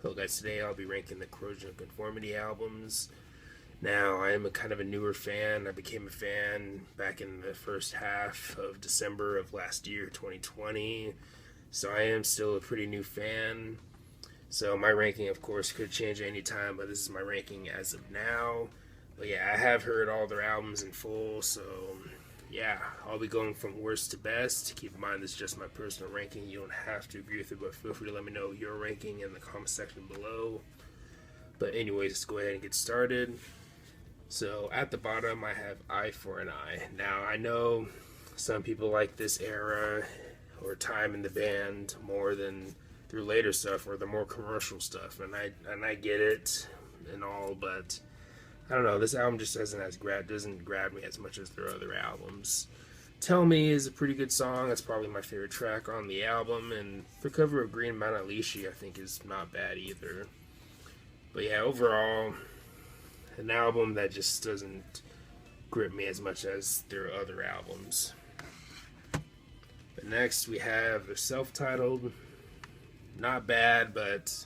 Hello guys, today I'll be ranking the Corrosion and Conformity albums. Now, I am a kind of a newer fan. I became a fan back in the first half of December of last year, 2020. So I am still a pretty new fan. So my ranking, of course, could change any time, but this is my ranking as of now. But yeah, I have heard all their albums in full, so yeah, I'll be going from worst to best. Keep in mind, this is just my personal ranking. You don't have to agree with it, but feel free to let me know your ranking in the comment section below. But anyways, let's go ahead and get started. So at the bottom, I have Eye for an Eye. Now, I know some people like this era or time in the band more than their later stuff or the more commercial stuff, and I get it and all, but I don't know. This album just doesn't grab me as much as their other albums. Tell Me is a pretty good song. That's probably my favorite track on the album, and the cover of Green Manalishi I think is not bad either. But yeah, overall, an album that just doesn't grip me as much as their other albums. But next we have the self-titled. Not bad, but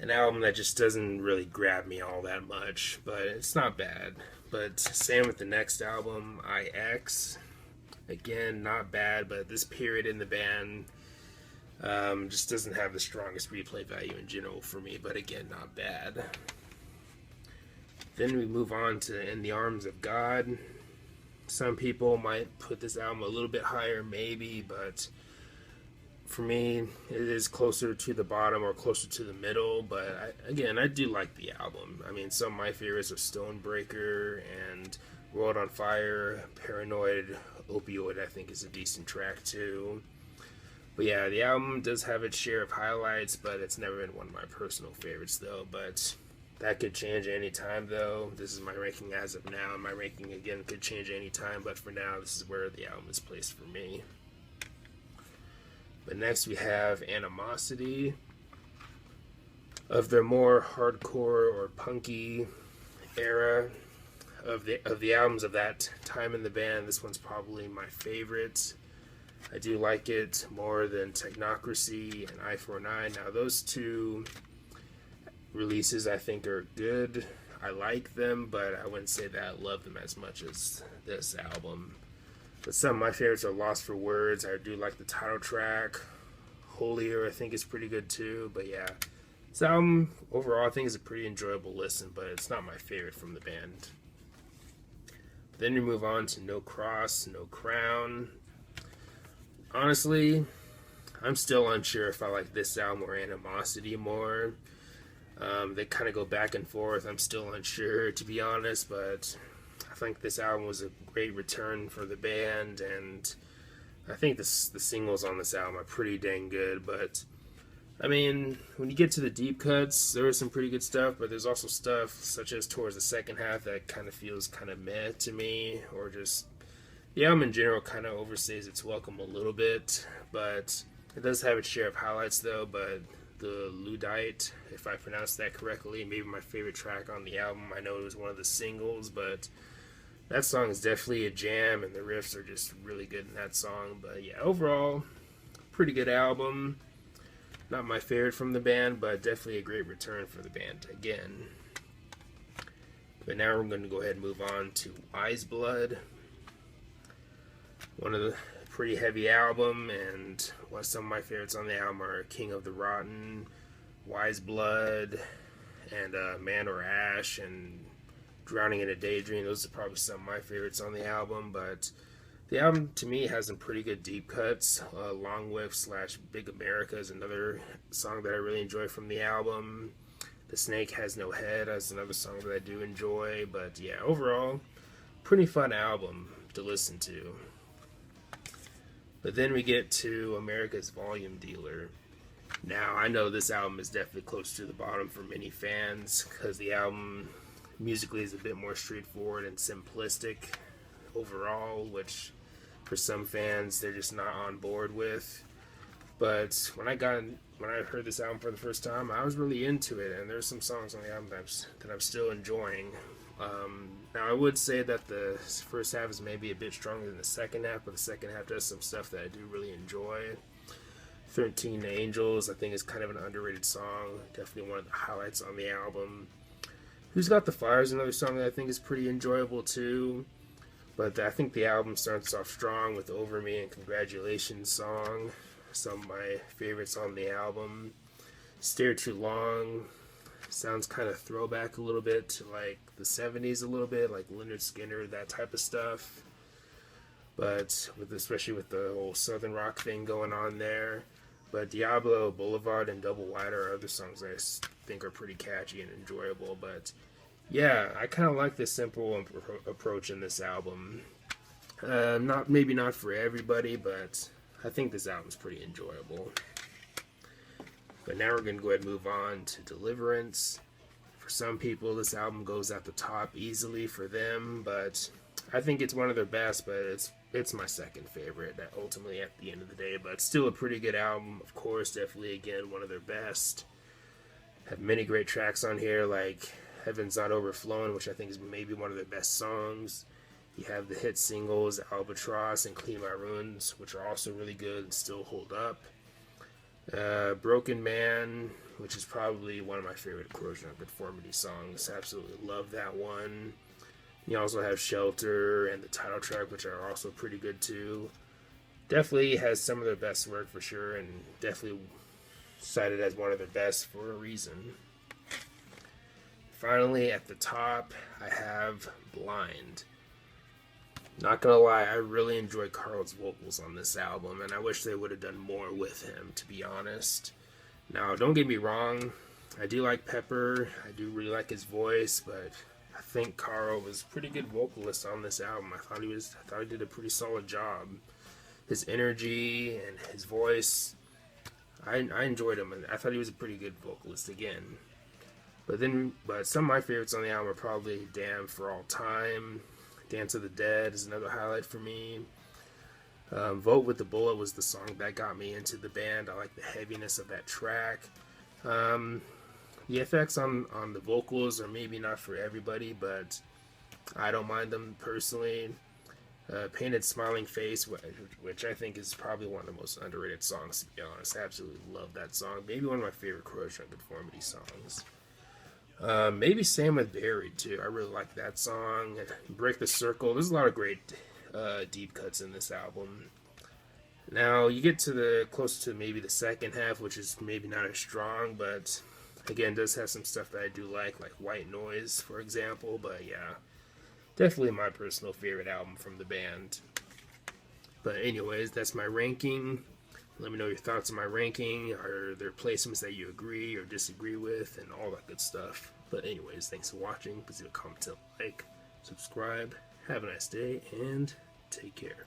an album that just doesn't really grab me all that much, but it's not bad. But same with the next album, IX. Again, not bad, but this period in the band just doesn't have the strongest replay value in general for me, but again, not bad. Then we move on to In the Arms of God. Some people might put this album a little bit higher, maybe, but for me, it is closer to the bottom or closer to the middle, but I do like the album. I mean, some of my favorites are Stonebreaker and World on Fire, Paranoid, Opioid, I think is a decent track too. But yeah, the album does have its share of highlights, but it's never been one of my personal favorites though, but that could change any time though. This is my ranking as of now, and my ranking again could change any time, but for now, this is where the album is placed for me. But next we have Animosity. Of their more hardcore or punky era of the albums of that time in the band, this one's probably my favorite. I do like it more than Technocracy and Eye for an Eye. Now those two releases I think are good. I like them, but I wouldn't say that I love them as much as this album. But some of my favorites are Lost for Words. I do like the title track. Holier I think is pretty good too. But yeah, this album overall I think is a pretty enjoyable listen, but it's not my favorite from the band. But then we move on to No Cross, No Crown. Honestly, I'm still unsure if I like this album or Animosity more. They kind of go back and forth. I'm still unsure, to be honest, but I think this album was a great return for the band, and I think the singles on this album are pretty dang good. But I mean, when you get to the deep cuts, there was some pretty good stuff, but there's also stuff such as towards the second half that kind of feels kind of meh to me, or just the album in general kind of overstays its welcome a little bit. But it does have its share of highlights though. But the Luddite, if I pronounced that correctly, maybe my favorite track on the album. I know it was one of the singles, but that song is definitely a jam, and the riffs are just really good in that song. But yeah, overall, pretty good album. Not my favorite from the band, but definitely a great return for the band again. But now we're going to go ahead and move on to Wise Blood. One of the pretty heavy album, and some of my favorites on the album are King of the Rotten, Wise Blood, and Man or Ash, and Drowning in a Daydream. Those are probably some of my favorites on the album, but the album to me has some pretty good deep cuts. Long Whip / Big America is another song that I really enjoy from the album. The Snake Has No Head is another song that I do enjoy, but yeah, overall, pretty fun album to listen to. But then we get to America's Volume Dealer. Now, I know this album is definitely close to the bottom for many fans, because the album musically is a bit more straightforward and simplistic overall, which for some fans they're just not on board with. But when I heard this album for the first time, I was really into it, and there's some songs on the album that I'm still enjoying. Now I would say that the first half is maybe a bit stronger than the second half, but the second half does some stuff that I do really enjoy. 13 Angels, I think, is kind of an underrated song. Definitely one of the highlights on the album. Who's Got the Fire is another song that I think is pretty enjoyable too. But I think the album starts off strong with Over Me and Congratulations song. Some of my favorites on the album. Stare Too Long sounds kind of throwback a little bit to like the 70s a little bit, like Lynyrd Skynyrd, that type of stuff. But especially with the whole Southern rock thing going on there. But Diablo, Boulevard, and Double Wide are other songs I think are pretty catchy and enjoyable. But yeah, I kind of like this simple approach in this album. Maybe not for everybody, but I think this album's pretty enjoyable. But now we're going to go ahead and move on to Deliverance. For some people, this album goes at the top easily for them, but I think it's one of their best, but it's my second favorite ultimately at the end of the day. But still a pretty good album, of course, definitely, again, one of their best. Have many great tracks on here, like Heaven's Not Overflowing, which I think is maybe one of their best songs. You have the hit singles, Albatross and Clean My Ruins, which are also really good and still hold up. Broken Man, which is probably one of my favorite Corrosion and Conformity songs. Absolutely love that one. You also have Shelter and the title track, which are also pretty good too. Definitely has some of their best work for sure, and definitely cited as one of their best for a reason. Finally, at the top, I have Blind. Not gonna lie, I really enjoy Carl's vocals on this album, and I wish they would have done more with him, to be honest. Now, don't get me wrong, I do like Pepper, I do really like his voice, but I think Carl was a pretty good vocalist on this album. I thought he did a pretty solid job. His energy and his voice, I enjoyed him, and I thought he was a pretty good vocalist again. But some of my favorites on the album are probably Damn for All Time. Dance of the Dead is another highlight for me. Vote with the Bullet was the song that got me into the band. I like the heaviness of that track. The effects on the vocals are maybe not for everybody, but I don't mind them personally. Painted Smiling Face, which I think is probably one of the most underrated songs, to be honest. I absolutely love that song. Maybe one of my favorite Corrosion and Conformity songs. Maybe same with Buried too. I really like that song. Break the Circle. There's a lot of great deep cuts in this album. Now you get to close to maybe the second half, which is maybe not as strong, but again does have some stuff that I do like White Noise, for example. But yeah, definitely my personal favorite album from the band. But anyways, that's my ranking. Let me know your thoughts on my ranking. Are there placements that you agree or disagree with, and all that good stuff. But anyways, thanks for watching. Please leave a comment, like, subscribe. Have a nice day, and take care.